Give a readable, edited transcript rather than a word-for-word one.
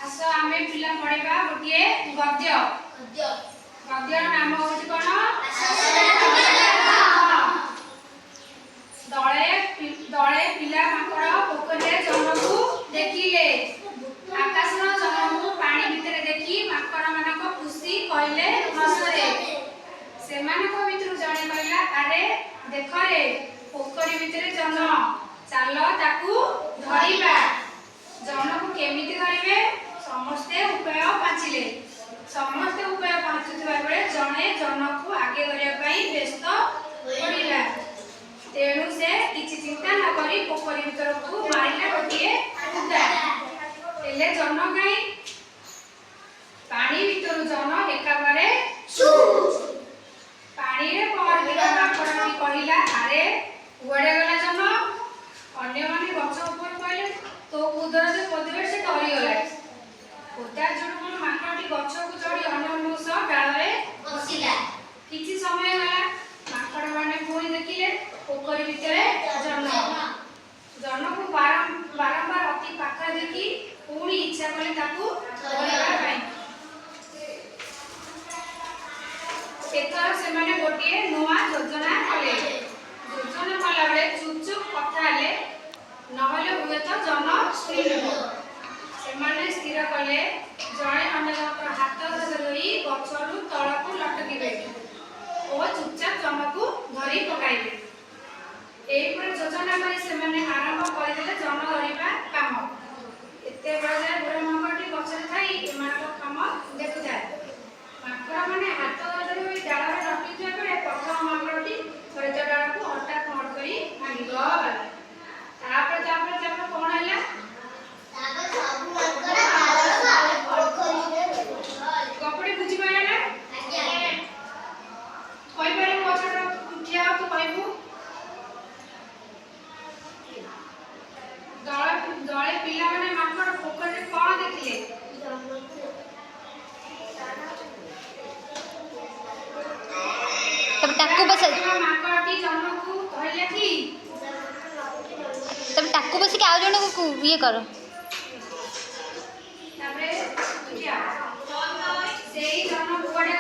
आस आमे पिला पढिबा गोटे गद्य गद्यर नाम होछि कोन दळे दळे पिला माकड़ पोखरे जनकू देखिले आकाशर जनकू पानी भितर देखि माकड़ मानक खुशी कहले हसरे सेमानक भितर जणे कहला अरे देख रे पोखरी भितर जन चाल ताकू धरिबा जनकू केमिति धरिबे समस्ते उपाय पाचिले समस्ते उपाय पाचुथिबा बेले जणे जनकू आगे करिया पई व्यस्त पड़िला तेणु से किछि चिंता न करी पोखरी भितर को मारिला गोटिए कुदा एले जन काई पानी भितर जन एकाबारे पानी रे पहरदिला माकड़टी कहिला अरे कुआडे गला जन अन्य माने गछ ऊपर कहले तो कुदर से पदवे से डरी गला कोदा जोड़ कोन माकड़टी गछ को चढ़ी अनुनुस डाळे बसिला किछि समय गला माकड़ माने पुणी देखिले पोखरी भितरे जन को बारंबार अति पाखा देखि पुणी इच्छा कले ताकू धरिबा पई एथर से माने गोटिए नोआ योजना कले योजना कला बेले चुप चुप कथा ले नहले हुए तो जन स्थिर हो से माने स्थिर कले जणे अन्य जणकर हाथ धरि गछरु तळकु लटकिबे ओ चुपचाप जनकू धरि पकाइबे एई पर योजना करी से माने आरंभ करिदेले जन धरिबा काम एते बजे बुढ़ा माकड़टी गछरे थाई एमानक काम देखुथाय माकड़ माने हाथ धरि डाଳରେ लटकिथिबा बेले प्रथम माकड़टी थरे डाळକୁ हठात मोड़ करी भांगी गला तापर कोन हैला कपड़े बुझी पाइला आज्ञा कोई बारे पछड़ उठिया तू कहबू दळे पिला माने माकड़ पोखरे कोन देखिले तब टाकू बस माकड़टी जनकू कहले कि तब टाकू बस के आ जण को ये करो तापरे बुझिया सेही जन कुआडे